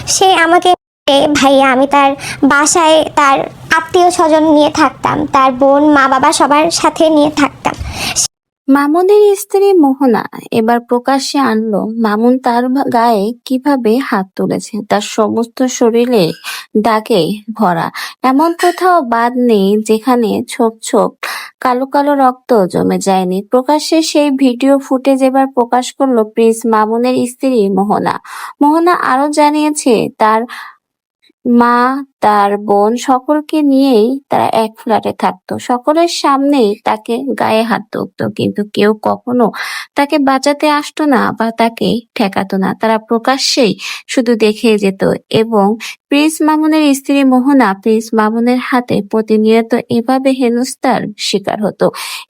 সে আমাকে ভাইয়া আমি তার বাসায় তার আত্মীয় স্বজন নিয়ে থাকতাম, তার বোন মা বাবা সবার সাথে নিয়ে থাকতাম। মামুনের স্ত্রী মোহনা এবার প্রকাশ্যে আনলো মামুন তার গায়ে কিভাবে হাত তুলেছে। তার সমস্ত শরীরে দাগে ভরা, এমন কোথাও বাদ নেই যেখানে ছোপ ছোপ কালো কালো রক্ত জমে যায়নি। প্রকাশ্যে সেই ভিডিও ফুটেজ এবার প্রকাশ করলো প্রিন্স মামুনের স্ত্রী মোহনা। মোহনা আরো জানিয়েছে তার মা, তার বোন সকলকে নিয়েই তারা এক ফ্ল্যাটে থাকতো। সকলের সামনেই তাকে গায়ে হাত তুলতো, কিন্তু কেউ কখনো তাকে বাঁচাতে আসতো না বা তাকে ঠেকাতো না। তারা প্রকাশ্যেই শুধু দেখে যেত। এবং প্রিন্স মামুনের স্ত্রী মোহনা প্রিন্স মামুনের হাতে প্রতিনিয়ত এভাবে হেনস্থার শিকার হতো।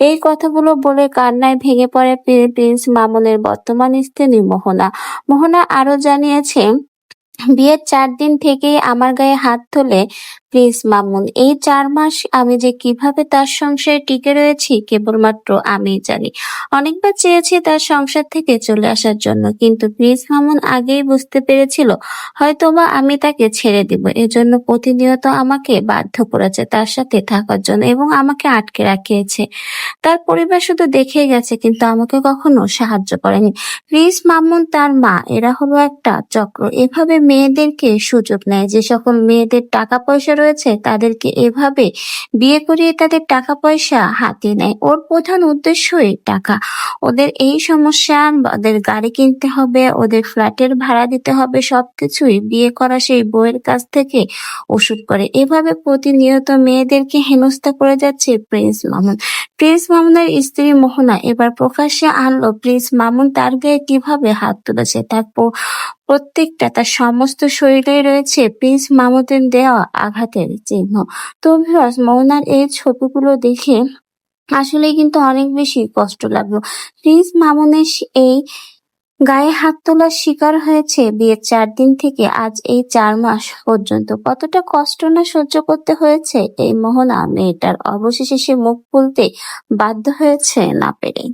এই কথাগুলো বলে কান্নায় ভেঙে পড়ে প্রিন্স মামুনের বর্তমান স্ত্রী মোহনা। মোহনা আরো জানিয়েছে, বিয়ের 4 দিন থেকেই আমার গায়ে হাত তোলে প্রিন্স মামুন। এই 4 মাস আমি যে কিভাবে তার সংসারে টিকে রয়েছি কেবলমাত্র আমিই জানি। অনেকবার চেয়েছি তার সংসার থেকে চলে আসার জন্য, কিন্তু প্রিন্স মামুন আগেই বুঝতে পেরেছিল হয়তোবা আমি তাকে ছেড়ে দিব। এজন্য প্রতিনিয়ত আমাকে বাধ্য করেছে তার সাথে থাকার জন্য এবং আমাকে আটকে রাখিয়েছে। তার পরিবার শুধু দেখে গেছে, কিন্তু আমাকে কখনো সাহায্য করেনি। প্রিন্স মামুন, তার মা, এরা হলো একটা চক্র। এভাবে মেয়েদেরকে সুযোগ নেয়। যে সকল মেয়েদের টাকা পয়সা রয়েছে তাদেরকে এভাবে বিয়ে করিয়ে তাদের টাকা পয়সা হাতিয়ে নেয়। ওর প্রধান উদ্দেশ্যই টাকা। ওদের এই সমস্যা, ওদের গাড়ি কিনতে হবে, ওদের ফ্ল্যাটের ভাড়া দিতে হবে, সবকিছুই বিয়ে করা সেই বউয়ের কাছ থেকে ওষুধ করে। এভাবে প্রতিনিয়ত মেয়েদেরকে হেনস্থা করে যাচ্ছে প্রিন্স মামুন। প্রিন্স মামুনের স্ত্রী মোহনা এবার প্রকাশ্যে আনলো প্রিন্স মামুন তার গায়ে কিভাবে হাত তুলেছে। তার প্রত্যেকটা, তার সমস্ত শরীরে রয়েছে প্রিন্স মামুনের দেওয়া আঘাতের চিহ্ন। তো ভিউয়ার্স, মোহনার এই ছবিগুলো দেখে আসলেই কিন্তু অনেক বেশি কষ্ট লাগলো। প্রিন্স মামুনের এই গায়ে হাত তোলার শিকার হয়েছে বিয়ের 4 দিন থেকে আজ এই 4 মাস পর্যন্ত। কতটা কষ্ট না সহ্য করতে হয়েছে এই মোহনা মেয়েটার। অবশেষে সে মুখ খুলতে বাধ্য হয়েছে না পেরে।